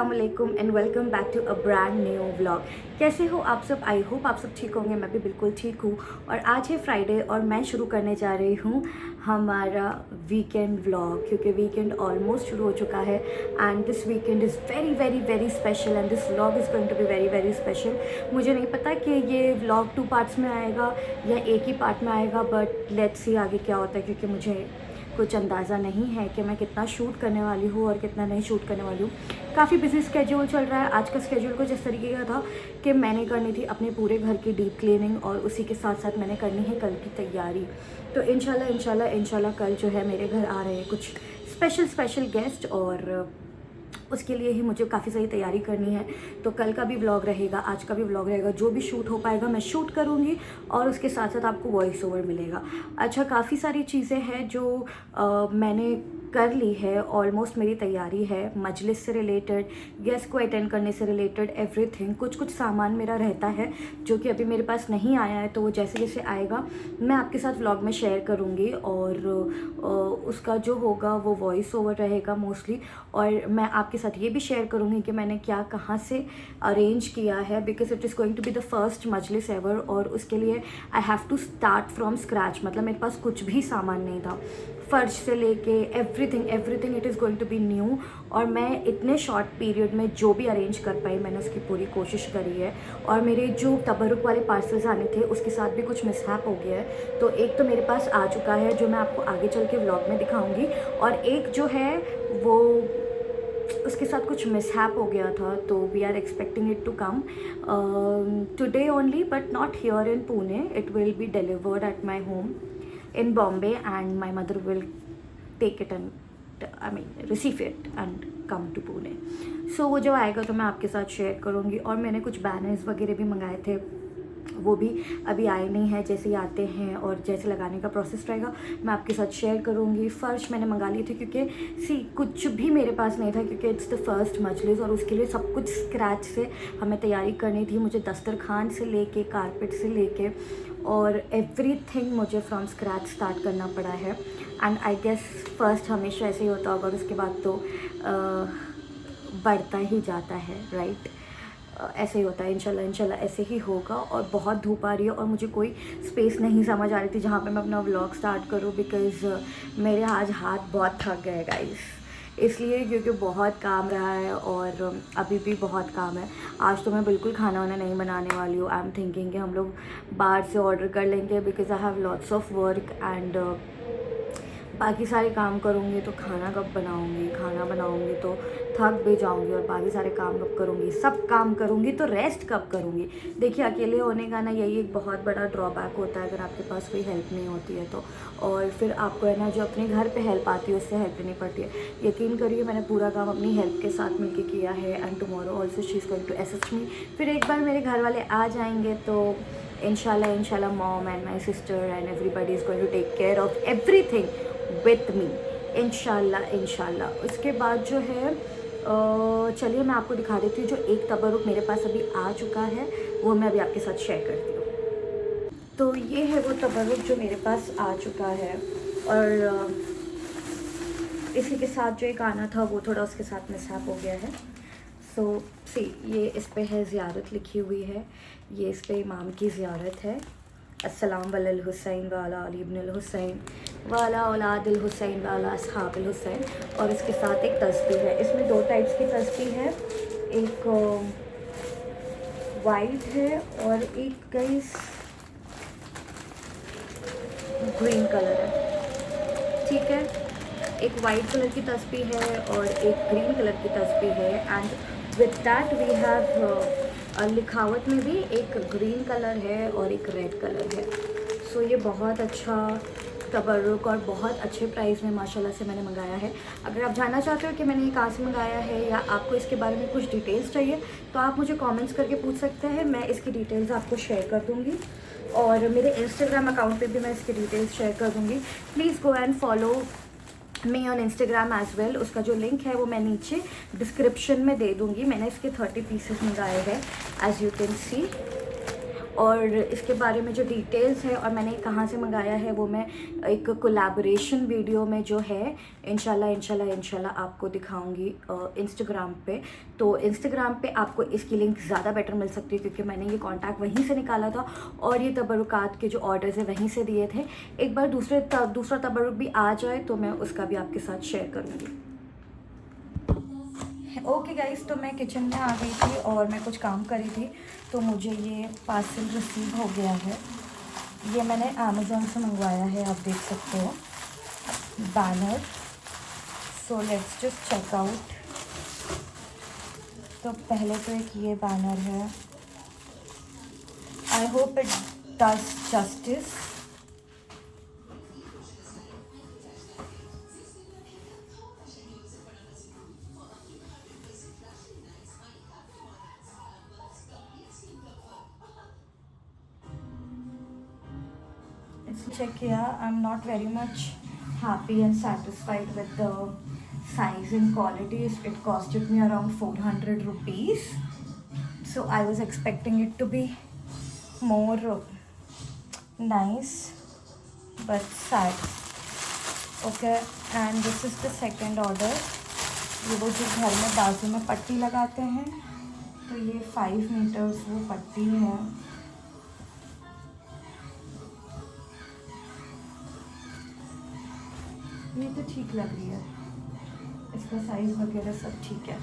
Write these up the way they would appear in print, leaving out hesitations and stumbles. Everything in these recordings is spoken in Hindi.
अस्सलामुअलैकुम and welcome back to a brand new vlog. कैसे हो आप सब? आई होप आप सब ठीक होंगे। मैं भी बिल्कुल ठीक हूँ। और आज है फ्राइडे और मैं शुरू करने जा रही हूँ हमारा वीकेंड व्लॉग, क्योंकि वीकेंड ऑलमोस्ट शुरू हो चुका है and this weekend is very very very special and this vlog is going to be very very special. मुझे नहीं पता कि ये व्लॉग 2 पार्ट्स में आएगा या एक ही पार्ट में आएगा, बट लेट्स सी आगे क्या होता है, क्योंकि मुझे कुछ अंदाज़ा नहीं है कि मैं कितना शूट करने वाली हूँ और कितना नहीं शूट करने वाली हूँ। काफ़ी बिजी स्केड्यूल चल रहा है। आज का स्केड्यूल कुछ इस तरीके का था कि मैंने करनी थी अपने पूरे घर की डीप क्लीनिंग और उसी के साथ साथ मैंने करनी है कल की तैयारी। तो इंशाल्लाह कल जो है मेरे घर आ रहे हैं कुछ स्पेशल गेस्ट और उसके लिए ही मुझे काफ़ी सारी तैयारी करनी है। तो कल का भी व्लॉग रहेगा, आज का भी व्लॉग रहेगा। जो भी शूट हो पाएगा मैं शूट करूँगी और उसके साथ साथ आपको वॉइस ओवर मिलेगा। अच्छा, काफ़ी सारी चीज़ें हैं जो मैंने कर ली है। ऑलमोस्ट मेरी तैयारी है मजलिस से रिलेटेड, गेस्ट को अटेंड करने से रिलेटेड, एवरीथिंग। कुछ सामान मेरा रहता है जो कि अभी मेरे पास नहीं आया है, तो वो जैसे जैसे आएगा मैं आपके साथ व्लॉग में शेयर करूँगी और उसका जो होगा वो वॉइस ओवर रहेगा मोस्टली। और मैं आपके साथ ये भी शेयर करूँगी कि मैंने क्या कहाँ से अरेंज किया है, because it is going to be the first मजलिस एवर और उसके लिए I have to start from scratch. मतलब मेरे पास कुछ भी सामान नहीं था, फर्श से लेके everything it is going to be new. और मैं इतने शॉर्ट पीरियड में जो भी अरेंज कर पाई मैंने उसकी पूरी कोशिश करी है। और मेरे जो तबरुक वाले पार्सल्स आने थे उसके साथ भी कुछ मिसहैप हो गया है। तो एक तो मेरे पास आ चुका है जो मैं आपको आगे चल के व्लॉग में दिखाऊंगी, और एक जो है वो उसके साथ कुछ मिसहैप हो गया था। तो we are expecting it to come today only, but not here in Pune. It will be delivered at my home in Bombay and my mother will take it and receive it and come to Pune. So वो जब आएगा तो मैं आपके साथ शेयर करूँगी। और मैंने कुछ बैनर्स वगैरह भी मंगाए थे, वो भी अभी आए नहीं हैं। जैसे ही आते हैं और जैसे लगाने का प्रोसेस रहेगा मैं आपके साथ शेयर करूँगी। फ़र्श मैंने मंगा लिए थे क्योंकि कुछ भी मेरे पास नहीं था, क्योंकि इट्स द फर्स्ट मजलिस और उसके लिए सब कुछ स्क्रैच से हमें तैयारी करनी थी। मुझे दस्तरखान से लेके कारपेट से लेके और एवरीथिंग मुझे फ्रॉम स्क्रैच स्टार्ट करना पड़ा है। एंड आई गेस फर्स्ट हमेशा ऐसे ही होता होगा और उसके बाद तो बढ़ता ही जाता है, राइट? ऐसे ही होता है। इंशाल्लाह ऐसे ही होगा। और बहुत धूप आ रही है और मुझे कोई स्पेस नहीं समझ आ रही थी जहाँ पे मैं अपना व्लॉग स्टार्ट करूँ, बिकॉज़ मेरे आज हाथ बहुत थक गए गाइस, इसलिए क्योंकि बहुत काम रहा है और अभी भी बहुत काम है। आज तो मैं बिल्कुल खाना वाना नहीं बनाने वाली हूँ। आई एम थिंकिंग कि हम लोग बाहर से ऑर्डर कर लेंगे, because I have lots of work and बाकी सारे काम करूँगी तो खाना कब बनाऊँगी, खाना बनाऊँगी तो थक भी जाऊँगी, और बाकी सारे काम कब करूँगी, सब काम करूँगी तो रेस्ट कब करूँगी। देखिए, अकेले होने का ना यही एक बहुत बड़ा ड्रॉबैक होता है अगर आपके पास कोई हेल्प नहीं होती है तो। और फिर आपको है ना जो अपने घर पे हेल्प आती है उससे हेल्प लेनी पड़ती है। यकीन करिए मैंने पूरा काम अपनी हेल्प के साथ मिलके किया है and tomorrow also she is going to assist me. फिर एक बार मेरे घर वाले आ जाएंगे तो इंशाल्लाह mom and my sister and everybody is going to take care of everything with me, इंशाल्लाह। उसके बाद जो है चलिए मैं आपको दिखा देती हूँ जो एक तबरुक मेरे पास अभी आ चुका है, वो मैं अभी आपके साथ शेयर करती हूँ। तो ये है वो तबरुक जो मेरे पास आ चुका है और इसी के साथ जो एक आना था वो थोड़ा उसके साथ मिसहैप हो गया है। सो सी, ये इस पे है ज़ियारत लिखी हुई है, ये इस पे इमाम की ज़ियारत है। अस्सलाम वलल हुसैन वाला अली इब्नुल हुसैन वाला औलादिल हुसैन वाला अस्हाबिल हुसैन। और इसके साथ एक तस्बीह है। इसमें 2 टाइप्स की तस्बीह है, एक वाइट है और एक गाइस ग्रीन कलर है, ठीक है। एक वाइट कलर की तस्बीह है और एक ग्रीन कलर की तस्बीह है। And with that we have लिखावट में भी एक ग्रीन कलर है और एक रेड कलर है। सो ये बहुत अच्छा तबरुक और बहुत अच्छे प्राइस में माशाल्लाह से मैंने मंगाया है। अगर आप जानना चाहते हो कि मैंने ये कहाँ से मंगाया है या आपको इसके बारे में कुछ डिटेल्स चाहिए तो आप मुझे कमेंट्स करके पूछ सकते हैं, मैं इसकी डिटेल्स आपको शेयर कर दूँगी। और मेरे इंस्टाग्राम अकाउंट पे भी मैं इसकी डिटेल्स शेयर कर दूँगी। Please go and follow me on Instagram as well. उसका जो लिंक है वो मैं नीचे डिस्क्रिप्शन में दे दूँगी। मैंने इसके 30 पीसेस मंगाए हैं एज़ यू कैन सी। और इसके बारे में जो डिटेल्स है और मैंने कहाँ से मंगाया है वो मैं एक कोलैबोरेशन वीडियो में जो है इंशाल्लाह आपको दिखाऊंगी इंस्टाग्राम पे। तो इंस्टाग्राम पे आपको इसकी लिंक ज़्यादा बेटर मिल सकती है क्योंकि मैंने ये कॉन्टैक्ट वहीं से निकाला था और ये तबरुकात के जो ऑर्डर्स है वहीं से दिए थे। एक बार दूसरा तबरुक भी आ जाए तो मैं उसका भी आपके साथ शेयर करूँगी। ओके गाइस, तो मैं किचन में आ गई थी और मैं कुछ काम करी थी तो मुझे ये पार्सल रिसीव हो गया है। ये मैंने अमेज़ॉन से मंगवाया है, आप देख सकते हो banner. So let's just check out. तो पहले तो एक ये बैनर है, I hope it does justice. Check here, I'm not very much happy and satisfied with the size and quality. It costed me around 400 rupees, so I was expecting it to be more nice but sad. Okay, and this is the second order. ये वो जो घर में बाजू में पट्टी लगाते हैं, तो ये 5 मीटर्स वो पट्टी है। ये तो ठीक लग रही है, इसका साइज़ वगैरह सब ठीक है।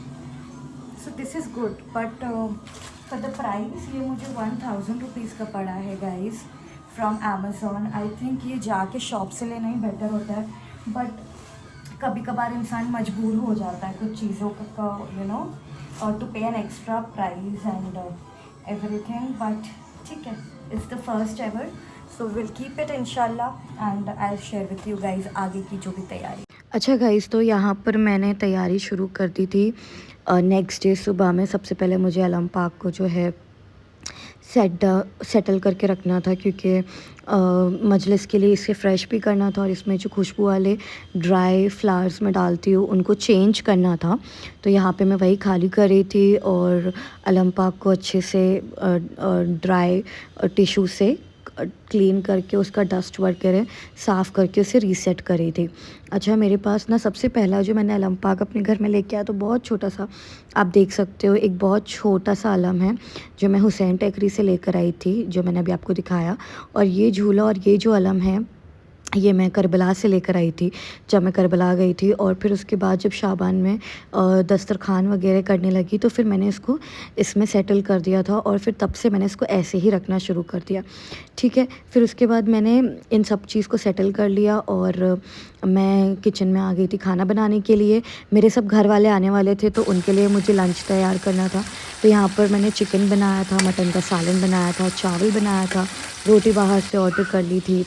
So this is good but for the price ये मुझे 1000 रुपीज़ का पड़ा है guys from Amazon. I think ये जाके शॉप से लेना ही बेटर होता है, बट कभी कभार इंसान मजबूर हो जाता है कुछ चीज़ों का यू नो और to pay an extra price and everything. But ठीक है, it's the first ever, so will keep it इंशाल्लाह and I will share with you guys आगे की जो भी तैयारी। अच्छा गाइज, तो यहाँ पर मैंने तैयारी शुरू कर दी थी। नेक्स्ट डे सुबह में सबसे पहले मुझे अलम पाक को जो है सेटल करके रखना था क्योंकि मजलिस के लिए इसे फ्रेश भी करना था और इसमें जो खुशबू वाले ड्राई फ्लावर्स में डालती हूँ उनको चेंज करना था। तो यहाँ पे मैं वही खाली कर रही थी और अलम पाक को अच्छे से ड्राई टिश्यू से क्लीन करके उसका डस्ट वगैरह साफ़ करके उसे रीसेट करी थी। अच्छा, मेरे पास ना सबसे पहला जो मैंने अलम पाक अपने घर में लेके आया तो बहुत छोटा सा, आप देख सकते हो एक बहुत छोटा सा अलम है जो मैं हुसैन टेकरी से लेकर आई थी, जो मैंने अभी आपको दिखाया। और ये झूला और ये जो अलम है ये मैं करबला से लेकर आई थी जब मैं करबला गई थी। और फिर उसके बाद जब शाबान में दस्तरखान वगैरह करने लगी तो फिर मैंने इसको इसमें सेटल कर दिया था और फिर तब से मैंने इसको ऐसे ही रखना शुरू कर दिया। ठीक है, फिर उसके बाद मैंने इन सब चीज़ को सेटल कर लिया और मैं किचन में आ गई थी खाना बनाने के लिए। मेरे सब घर वाले आने वाले थे तो उनके लिए मुझे लंच तैयार करना था। तो यहाँ पर मैंने चिकन बनाया था, मटन का सालन बनाया था, चावल बनाया था, रोटी बाहर से ऑर्डर कर ली थी।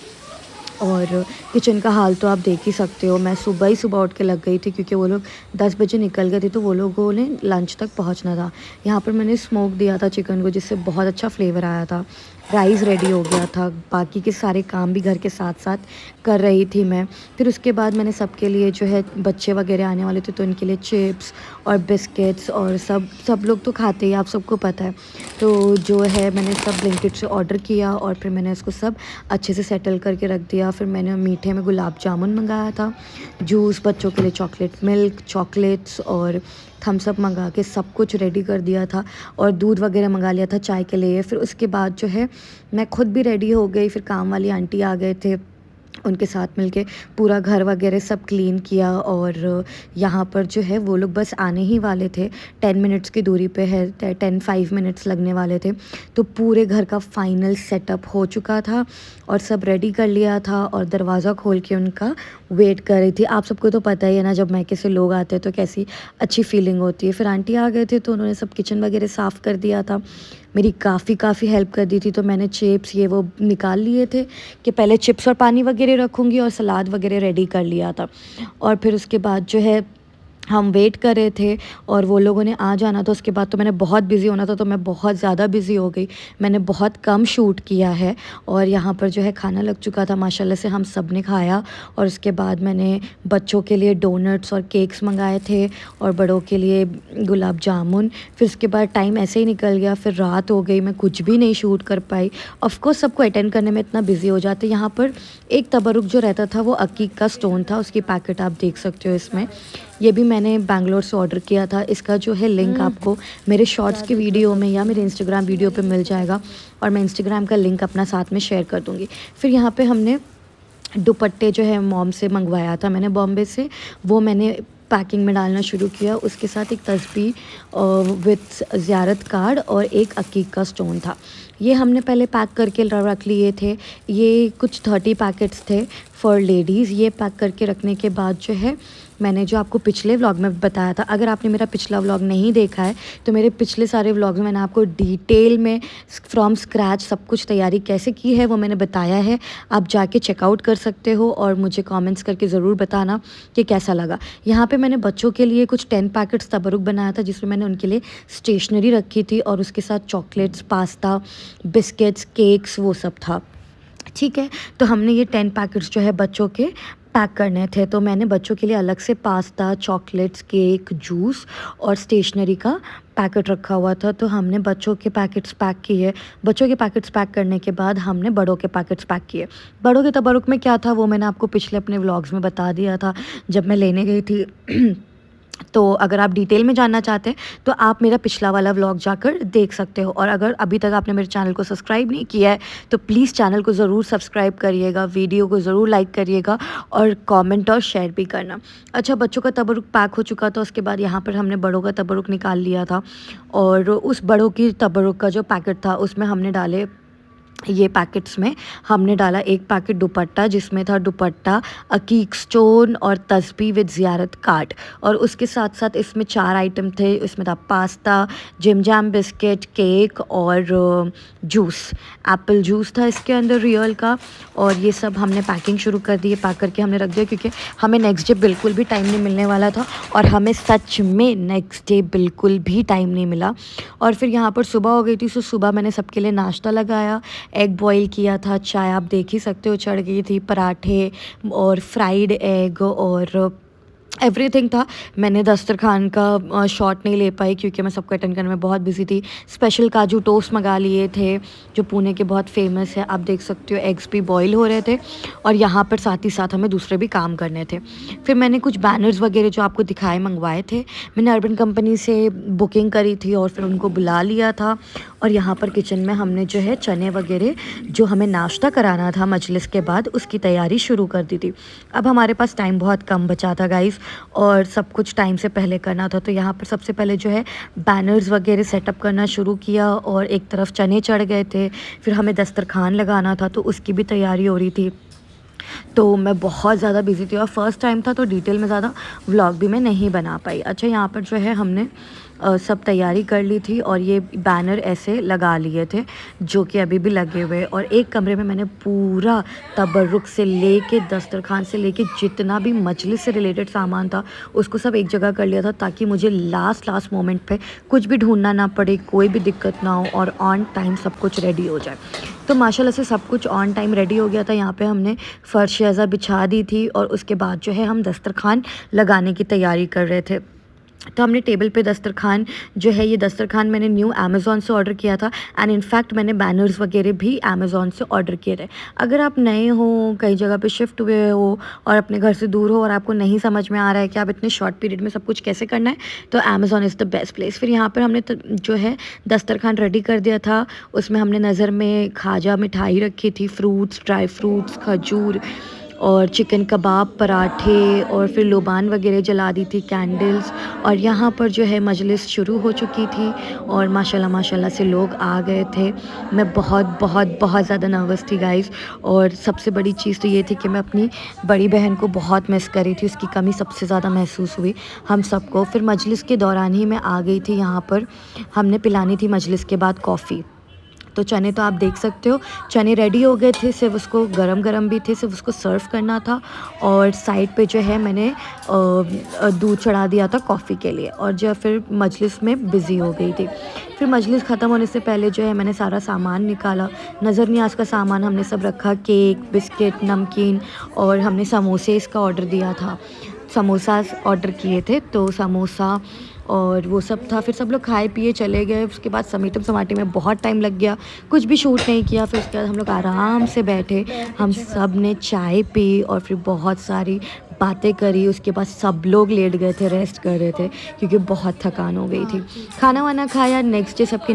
और किचन का हाल तो आप देख ही सकते हो, मैं सुबह उठ के लग गई थी क्योंकि वो लोग 10 बजे निकल गए थे तो वो लोगों ने लंच तक पहुंचना था। यहाँ पर मैंने स्मोक दिया था चिकन को जिससे बहुत अच्छा फ्लेवर आया था। राइस रेडी हो गया था, बाकी के सारे काम भी घर के साथ साथ कर रही थी मैं। फिर उसके बाद मैंने सबके लिए जो है बच्चे वगैरह आने वाले थे तो उनके लिए चिप्स और बिस्किट्स और सब लोग तो खाते ही, आप सबको पता है। तो जो है मैंने सब ब्लिंकिट से ऑर्डर किया और फिर मैंने इसको सब अच्छे से सेटल करके रख दिया। फिर मैंने मीठे में गुलाब जामुन मंगाया था, जूस, बच्चों के लिए चॉकलेट मिल्क, चॉकलेट्स और थम्स अप मंगा के सब कुछ रेडी कर दिया था और दूध वगैरह मंगा लिया था चाय के लिए। फिर उसके बाद जो है मैं खुद भी रेडी हो गई, फिर काम वाली आंटी आ गए थे, उनके साथ मिलके पूरा घर वगैरह सब क्लीन किया। और यहाँ पर जो है वो लोग बस आने ही वाले थे, 10 मिनट्स की दूरी पे है, 5 मिनट्स लगने वाले थे। तो पूरे घर का फाइनल सेटअप हो चुका था और सब रेडी कर लिया था और दरवाज़ा खोल के उनका वेट कर रही थी। आप सबको तो पता ही है ना, जब मैके से लोग आते हैं तो कैसी अच्छी फीलिंग होती है। फिर आंटी आ गए थे तो उन्होंने सब किचन वगैरह साफ़ कर दिया था, मेरी काफ़ी हेल्प कर दी थी। तो मैंने चिप्स ये वो निकाल लिए थे कि पहले चिप्स और पानी वगैरह रखूँगी और सलाद वगैरह रेडी कर लिया था। और फिर उसके बाद जो है हम वेट कर रहे थे और वो लोगों ने आ जाना था। उसके बाद तो मैंने बहुत बिज़ी होना था, तो मैं बहुत ज़्यादा बिज़ी हो गई। मैंने बहुत कम शूट किया है और यहाँ पर जो है खाना लग चुका था माशाल्लाह से, हम सब ने खाया। और उसके बाद मैंने बच्चों के लिए डोनट्स और केक्स मंगाए थे और बड़ों के लिए गुलाब जामुन। फिर उसके बाद टाइम ऐसे ही निकल गया, फिर रात हो गई, मैं कुछ भी नहीं शूट कर पाई। ऑफ़ कोर्स सबको अटेंड करने में इतना बिज़ी हो जाते। यहाँ पर एक तबरुक जो रहता था वो अकीक का स्टोन था, उसकी पैकेट आप देख सकते हो इसमें। ये भी मैंने बैंगलोर से ऑर्डर किया था। इसका जो है लिंक आपको मेरे शॉर्ट्स की वीडियो में या मेरे इंस्टाग्राम वीडियो पे मिल जाएगा और मैं इंस्टाग्राम का लिंक अपना साथ में शेयर कर दूँगी। फिर यहाँ पे हमने दुपट्टे जो है मॉम से मंगवाया था मैंने बॉम्बे से, वो मैंने पैकिंग में डालना शुरू किया। उसके साथ एक तस्बीह विथ ज़ियारत कार्ड और एक अकीक का स्टोन था। ये हमने पहले पैक करके रख लिए थे। ये कुछ 30 पैकेट्स थे फॉर लेडीज़। ये पैक करके रखने के बाद जो है मैंने जो आपको पिछले व्लॉग में बताया था, अगर आपने मेरा पिछला व्लॉग नहीं देखा है तो मेरे पिछले सारे व्लॉग्स में मैंने आपको डिटेल में फ्रॉम स्क्रैच सब कुछ तैयारी कैसे की है वो मैंने बताया है। आप जाके चेकआउट कर सकते हो और मुझे कमेंट्स करके ज़रूर बताना कि कैसा लगा। यहाँ पे मैंने बच्चों के लिए कुछ 10 पैकेट्स तबरुक बनाया था, जिसमें मैंने उनके लिए स्टेशनरी रखी थी और उसके साथ चॉकलेट्स, पास्ता, बिस्किट्स, केक्स, वो सब था। ठीक है, तो हमने ये 10 पैकेट्स जो है बच्चों के पैक करने थे। तो मैंने बच्चों के लिए अलग से पास्ता, चॉकलेट्स, केक, जूस और स्टेशनरी का पैकेट रखा हुआ था। तो हमने बच्चों के पैकेट्स पैक किए। बच्चों के पैकेट्स पैक करने के बाद हमने बड़ों के पैकेट्स पैक किए। बड़ों के तबरुक में क्या था वो मैंने आपको पिछले अपने व्लॉग्स में बता दिया था जब मैं लेने गई थी। तो अगर आप डिटेल में जानना चाहते हैं तो आप मेरा पिछला वाला व्लॉग जाकर देख सकते हो। और अगर अभी तक आपने मेरे चैनल को सब्सक्राइब नहीं किया है तो प्लीज़ चैनल को ज़रूर सब्सक्राइब करिएगा, वीडियो को ज़रूर लाइक करिएगा और कमेंट और शेयर भी करना। अच्छा, बच्चों का तबरुक पैक हो चुका था। उसके बाद यहाँ पर हमने बड़ों का तबरुक निकाल लिया था और उस बड़ों की तबरुक का जो पैकेट था उसमें हमने डाले, ये पैकेट्स में हमने डाला एक पैकेट दुपट्टा, जिसमें था दुपट्टा, अकीक स्टोन और तस्बीह विद ज़ियारत कार्ड। और उसके साथ साथ इसमें 4 आइटम थे। इसमें था pasta, Jim Jam biscuit, cake और जूस, एप्पल जूस था इसके अंदर रियल का। और ये सब हमने पैकिंग शुरू कर दी, पैक करके हमने रख दिया क्योंकि हमें नेक्स्ट डे बिल्कुल भी टाइम नहीं मिलने वाला था और हमें सच में नेक्स्ट डे बिल्कुल भी टाइम नहीं मिला। और फिर यहाँ पर सुबह हो गई थी, तो सुबह मैंने सबके लिए नाश्ता लगाया, एग बॉईल किया था, चाय आप देख ही सकते हो चढ़ गई थी, पराठे और फ्राइड एग और एवरीथिंग था। मैंने दस्तरखान का शॉट नहीं ले पाई क्योंकि मैं सबको अटेंड करने में बहुत बिजी थी। स्पेशल काजू टोस्ट मंगा लिए थे जो पुणे के बहुत फेमस है, आप देख सकते हो। एग्स भी बॉईल हो रहे थे और यहाँ पर साथ ही साथ हमें दूसरे भी काम करने थे। फिर मैंने कुछ बैनर्स वगैरह जो आपको दिखाए मंगवाए थे। मैंने अर्बन कंपनी से बुकिंग करी थी और फिर उनको बुला लिया था। और यहाँ पर किचन में हमने जो है चने वगैरह जो हमें नाश्ता कराना था मजलिस के बाद, उसकी तैयारी शुरू कर दी थी। अब हमारे पास टाइम बहुत कम बचा था गाइस और सब कुछ टाइम से पहले करना था। तो यहाँ पर सबसे पहले जो है बैनर्स वगैरह सेटअप करना शुरू किया और एक तरफ चने चढ़ गए थे। फिर हमें दस्तरखान लगाना था तो उसकी भी तैयारी हो रही थी। तो मैं बहुत ज़्यादा बिजी थी और फर्स्ट टाइम था तो डिटेल में ज़्यादा व्लॉग भी मैं नहीं बना पाई। अच्छा, यहाँ पर जो है हमने सब तैयारी कर ली थी और ये बैनर ऐसे लगा लिए थे जो कि अभी भी लगे हुए। और एक कमरे में मैंने पूरा तबरुक से लेके दस्तरखान से लेके जितना भी मजलिस से रिलेटेड सामान था उसको सब एक जगह कर लिया था ताकि मुझे लास्ट मोमेंट पे कुछ भी ढूंढना ना पड़े, कोई भी दिक्कत ना हो और ऑन टाइम सब कुछ रेडी हो जाए। तो माशाल्लाह से सब कुछ ऑन टाइम रेडी हो गया था। यहाँ पे हमने फ़र्श ऐसा बिछा दी थी और उसके बाद जो है हम दस्तरखान लगाने की तैयारी कर रहे थे। तो हमने टेबल पे दस्तरखान जो है, ये दस्तरखान मैंने न्यू अमेज़ॉन से ऑर्डर किया था एंड इनफैक्ट मैंने बैनर्स वगैरह भी अमेज़ॉन से ऑर्डर किए थे। अगर आप नए हो, कई जगह पे शिफ्ट हुए हो और अपने घर से दूर हो और आपको नहीं समझ में आ रहा है कि आप इतने शॉर्ट पीरियड में सब कुछ कैसे करना है, तो Amazon is the best place. फिर यहाँ पर हमने जो है दस्तरखान रेडी कर दिया था। उसमें हमने नज़र में खाजा मिठाई रखी थी, फ्रूट्स, ड्राई फ्रूट्स, खजूर और चिकन कबाब, पराठे और फिर लोबान वगैरह जला दी थी, कैंडल्स। और यहाँ पर जो है मजलिस शुरू हो चुकी थी और माशाल्लाह से लोग आ गए थे। मैं बहुत ज़्यादा नर्वस थी गाइस और सबसे बड़ी चीज़ तो ये थी कि मैं अपनी बड़ी बहन को बहुत मिस कर रही थी, उसकी कमी सबसे ज़्यादा महसूस हुई हम सबको। फिर मजलिस के दौरान ही मैं आ गई थी यहाँ पर, हमने पिलानी थी मजलिस के बाद कॉफ़ी। तो चने तो आप देख सकते हो, चने रेडी हो गए थे, सिर्फ उसको गरम गरम भी थे, सिर्फ उसको सर्व करना था। और साइड पे जो है मैंने दूध चढ़ा दिया था कॉफ़ी के लिए, और जो फिर मजलिस में बिज़ी हो गई थी। फिर मजलिस ख़त्म होने से पहले जो है मैंने सारा सामान निकाला, नज़र नियाज़ का सामान हमने सब रखा, केक, बिस्किट, नमकीन, और हमने समोसे इसका ऑर्डर दिया था, समोसा ऑर्डर किए थे, तो समोसा और वो सब था। फिर सब लोग खाए पिए चले गए। उसके बाद समीटम समाटे में बहुत टाइम लग गया, कुछ भी शूट नहीं किया। फिर उसके बाद हम लोग आराम से बैठे, हम सब ने चाय पी और फिर बहुत सारी बातें करी। उसके बाद सब लोग लेट गए थे, रेस्ट कर रहे थे क्योंकि बहुत थकान हो गई थी। खाना वाना खाया, नेक्स्ट डे सबके